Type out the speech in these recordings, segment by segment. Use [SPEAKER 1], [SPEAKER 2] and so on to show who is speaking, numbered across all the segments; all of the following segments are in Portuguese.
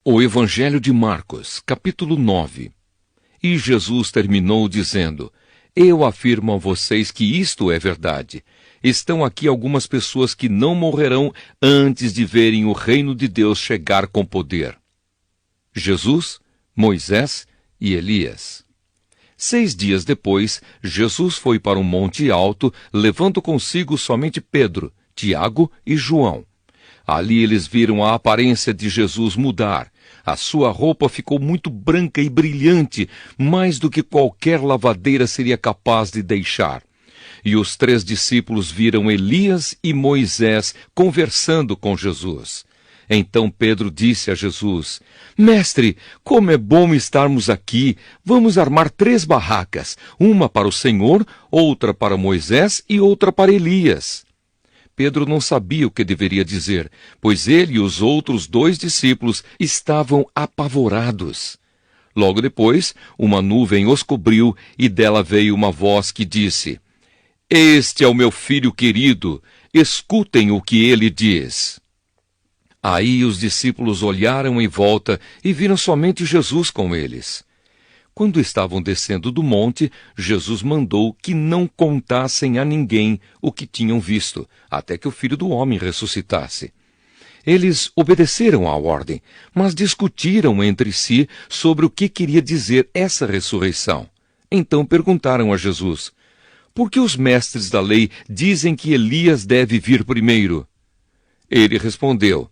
[SPEAKER 1] O Evangelho de Marcos, capítulo 9. E Jesus terminou dizendo: Eu afirmo a vocês que isto é verdade. Estão aqui algumas pessoas que não morrerão antes de verem o reino de Deus chegar com poder. Jesus, Moisés e Elias. 6 dias depois, Jesus foi para um monte alto, levando consigo somente Pedro, Tiago e João. Ali eles viram a aparência de Jesus mudar. A sua roupa ficou muito branca e brilhante, mais do que qualquer lavadeira seria capaz de deixar. E os 3 discípulos viram Elias e Moisés conversando com Jesus. Então Pedro disse a Jesus: Mestre, como é bom estarmos aqui! Vamos armar 3 barracas, uma para o Senhor, outra para Moisés e outra para Elias. Pedro não sabia o que deveria dizer, pois ele e os outros 2 discípulos estavam apavorados. Logo depois, uma nuvem os cobriu e dela veio uma voz que disse: Este é o meu filho querido, escutem o que ele diz. Aí os discípulos olharam em volta e viram somente Jesus com eles. Quando estavam descendo do monte, Jesus mandou que não contassem a ninguém o que tinham visto, até que o Filho do Homem ressuscitasse. Eles obedeceram à ordem, mas discutiram entre si sobre o que queria dizer essa ressurreição. Então perguntaram a Jesus: Por que os mestres da lei dizem que Elias deve vir primeiro? Ele respondeu: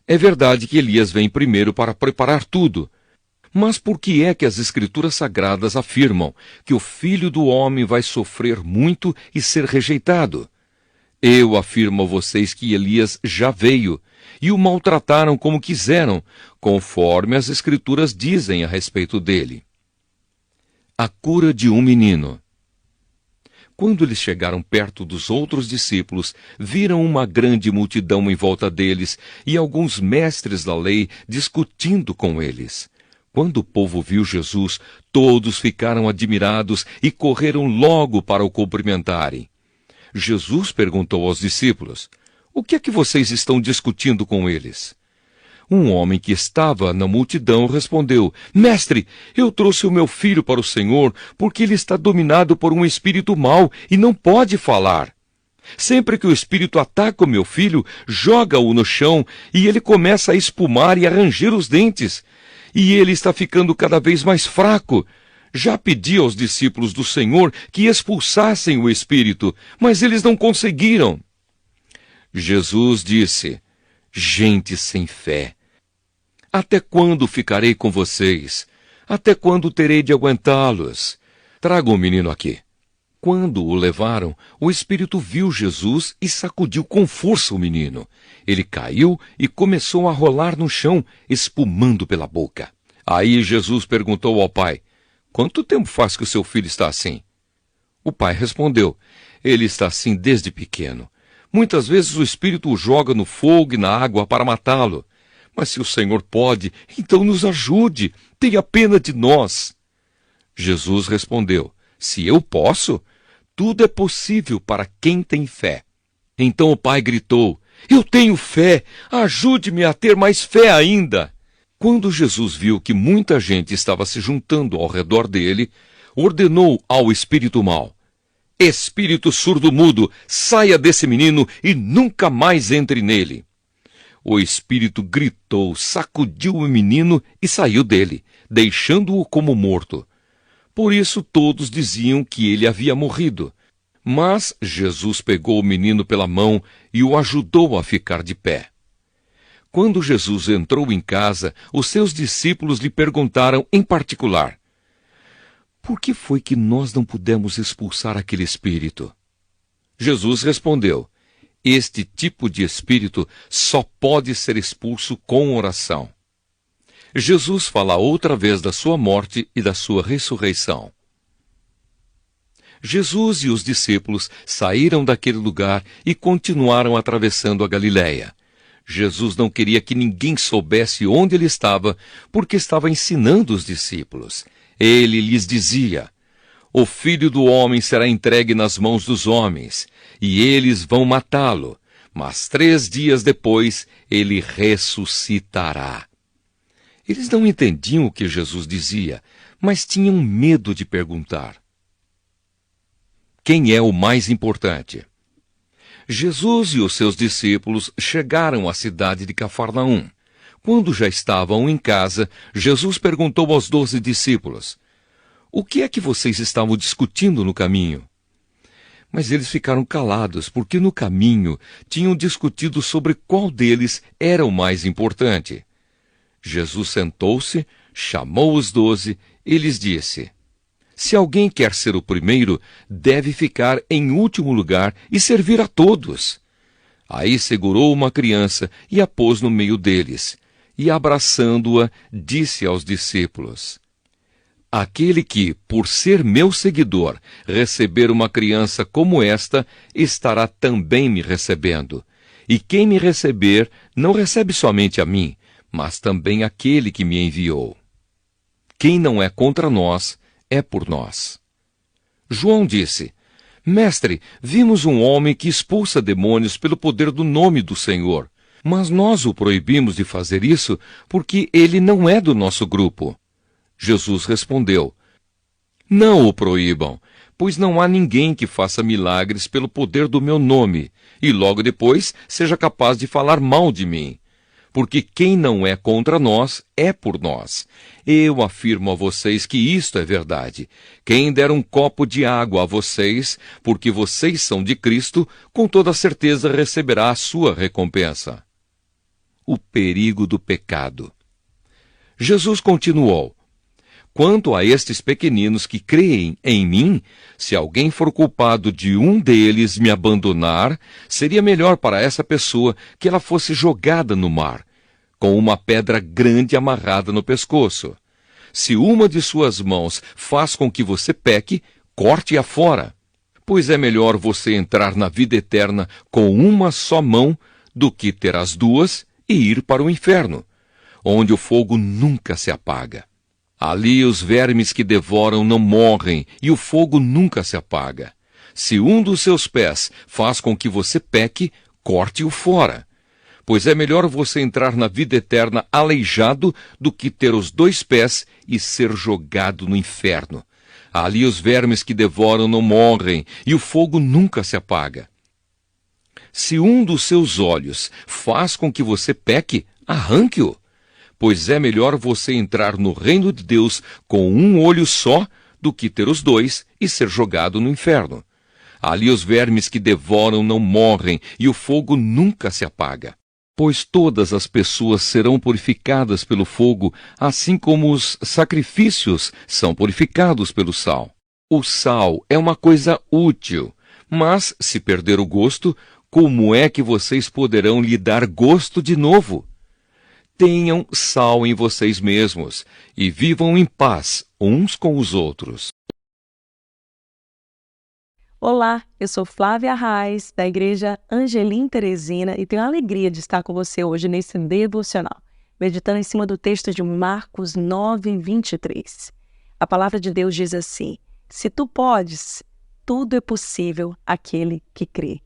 [SPEAKER 1] É verdade que Elias vem primeiro para preparar tudo. Mas por que é que as Escrituras Sagradas afirmam que o Filho do Homem vai sofrer muito e ser rejeitado? Eu afirmo a vocês que Elias já veio, e o maltrataram como quiseram, conforme as Escrituras dizem a respeito dele. A cura de um menino. Quando eles chegaram perto dos outros discípulos, viram uma grande multidão em volta deles e alguns mestres da lei discutindo com eles. Quando o povo viu Jesus, todos ficaram admirados e correram logo para o cumprimentarem. Jesus perguntou aos discípulos: O que é que vocês estão discutindo com eles? Um homem que estava na multidão respondeu: Mestre, eu trouxe o meu filho para o Senhor, porque ele está dominado por um espírito mau e não pode falar. Sempre que o espírito ataca o meu filho, joga-o no chão e ele começa a espumar e a ranger os dentes. E ele está ficando cada vez mais fraco. Já pedi aos discípulos do Senhor que expulsassem o espírito, mas eles não conseguiram. Jesus disse: Gente sem fé, até quando ficarei com vocês? Até quando terei de aguentá-los? Tragam o menino aqui. Quando o levaram, o espírito viu Jesus e sacudiu com força o menino. Ele caiu e começou a rolar no chão, espumando pela boca. Aí Jesus perguntou ao pai: Quanto tempo faz que o seu filho está assim? O pai respondeu: Ele está assim desde pequeno. Muitas vezes o espírito o joga no fogo e na água para matá-lo. Mas se o Senhor pode, então nos ajude. Tenha pena de nós. Jesus respondeu: Se eu posso, tudo é possível para quem tem fé. Então o pai gritou: Eu tenho fé, ajude-me a ter mais fé ainda. Quando Jesus viu que muita gente estava se juntando ao redor dele, ordenou ao espírito mau: Espírito surdo-mudo, saia desse menino e nunca mais entre nele. O espírito gritou, sacudiu o menino e saiu dele, deixando-o como morto. Por isso todos diziam que ele havia morrido. Mas Jesus pegou o menino pela mão e o ajudou a ficar de pé. Quando Jesus entrou em casa, os seus discípulos lhe perguntaram em particular: Por que foi que nós não pudemos expulsar aquele espírito? Jesus respondeu: Este tipo de espírito só pode ser expulso com oração. Jesus fala outra vez da sua morte e da sua ressurreição. Jesus e os discípulos saíram daquele lugar e continuaram atravessando a Galiléia. Jesus não queria que ninguém soubesse onde ele estava, porque estava ensinando os discípulos. Ele lhes dizia: O Filho do Homem será entregue nas mãos dos homens, e eles vão matá-lo, mas 3 dias depois ele ressuscitará. Eles não entendiam o que Jesus dizia, mas tinham medo de perguntar. Quem é o mais importante? Jesus e os seus discípulos chegaram à cidade de Cafarnaum. Quando já estavam em casa, Jesus perguntou aos 12 discípulos: "O que é que vocês estavam discutindo no caminho?" Mas eles ficaram calados, porque no caminho tinham discutido sobre qual deles era o mais importante. Jesus sentou-se, chamou os 12 e lhes disse: "Se alguém quer ser o primeiro, deve ficar em último lugar e servir a todos." Aí segurou uma criança e a pôs no meio deles, e abraçando-a, disse aos discípulos: "Aquele que, por ser meu seguidor, receber uma criança como esta, estará também me recebendo. E quem me receber, não recebe somente a mim, mas também aquele que me enviou. Quem não é contra nós, é por nós." João disse: "Mestre, vimos um homem que expulsa demônios pelo poder do nome do Senhor, mas nós o proibimos de fazer isso porque ele não é do nosso grupo." Jesus respondeu: "Não o proíbam, pois não há ninguém que faça milagres pelo poder do meu nome, e logo depois seja capaz de falar mal de mim. Porque quem não é contra nós, é por nós. Eu afirmo a vocês que isto é verdade. Quem der um copo de água a vocês, porque vocês são de Cristo, com toda certeza receberá a sua recompensa." O perigo do pecado. Jesus continuou: "Quanto a estes pequeninos que creem em mim, se alguém for culpado de um deles me abandonar, seria melhor para essa pessoa que ela fosse jogada no mar, com uma pedra grande amarrada no pescoço. Se uma de suas mãos faz com que você peque, corte-a fora. Pois é melhor você entrar na vida eterna com uma só mão do que ter as duas e ir para o inferno, onde o fogo nunca se apaga. Ali os vermes que devoram não morrem e o fogo nunca se apaga. Se um dos seus pés faz com que você peque, corte-o fora. Pois é melhor você entrar na vida eterna aleijado do que ter os 2 pés e ser jogado no inferno. Ali os vermes que devoram não morrem e o fogo nunca se apaga. Se um dos seus olhos faz com que você peque, arranque-o. Pois é melhor você entrar no reino de Deus com um olho só do que ter os 2 e ser jogado no inferno. Ali os vermes que devoram não morrem e o fogo nunca se apaga. Pois todas as pessoas serão purificadas pelo fogo, assim como os sacrifícios são purificados pelo sal. O sal é uma coisa útil, mas se perder o gosto, como é que vocês poderão lhe dar gosto de novo? Tenham sal em vocês mesmos e vivam em paz uns com os outros."
[SPEAKER 2] Olá, eu sou Flávia Reis, da Igreja Angelim Teresina, e tenho a alegria de estar com você hoje nesse devocional, meditando em cima do texto de Marcos 9:23. A palavra de Deus diz assim: "Se tu podes, tudo é possível àquele que crê."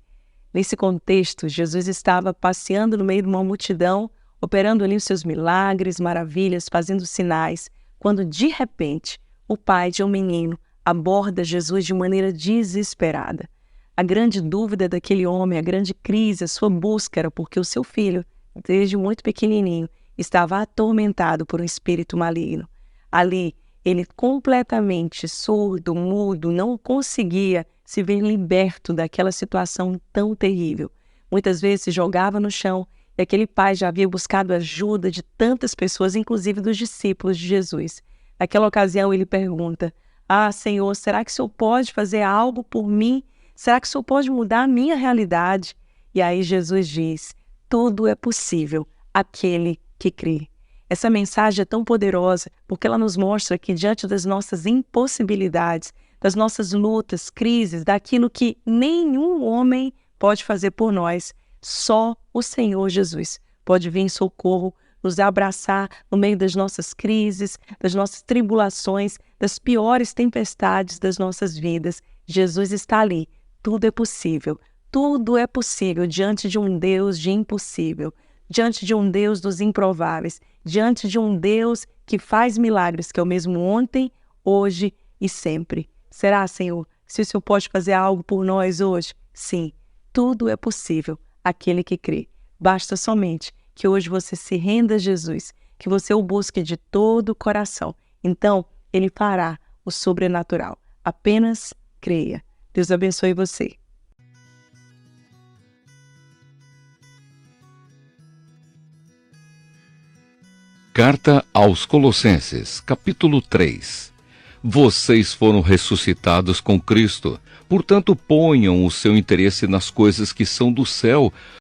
[SPEAKER 2] Nesse contexto, Jesus estava passeando no meio de uma multidão, operando ali os seus milagres, maravilhas, fazendo sinais, quando de repente o pai de um menino aborda Jesus de maneira desesperada. A grande dúvida daquele homem, a grande crise, a sua busca era porque o seu filho, desde muito pequenininho, estava atormentado por um espírito maligno. Ali, ele completamente surdo, mudo, não conseguia se ver liberto daquela situação tão terrível. Muitas vezes se jogava no chão e aquele pai já havia buscado ajuda de tantas pessoas, inclusive dos discípulos de Jesus. Naquela ocasião ele pergunta: "Ah, Senhor, será que o Senhor pode fazer algo por mim? Será que o Senhor pode mudar a minha realidade?" E aí Jesus diz: "Tudo é possível àquele que crê." Essa mensagem é tão poderosa porque ela nos mostra que diante das nossas impossibilidades, das nossas lutas, crises, daquilo que nenhum homem pode fazer por nós, só o Senhor Jesus pode vir em socorro, nos abraçar no meio das nossas crises, das nossas tribulações, das piores tempestades das nossas vidas. Jesus está ali. Tudo é possível. Tudo é possível diante de um Deus de impossível. diante de um Deus dos improváveis, diante de um Deus que faz milagres, que é o mesmo ontem, hoje e sempre. Será, Senhor, se o Senhor pode fazer algo por nós hoje? Sim, tudo é possível àquele que crê. Basta somente que hoje você se renda a Jesus, que você o busque de todo o coração. Então, Ele fará o sobrenatural. Apenas creia. Deus abençoe você.
[SPEAKER 1] Carta aos Colossenses, capítulo 3. Vocês foram ressuscitados com Cristo. Portanto, ponham o seu interesse nas coisas que são do céu,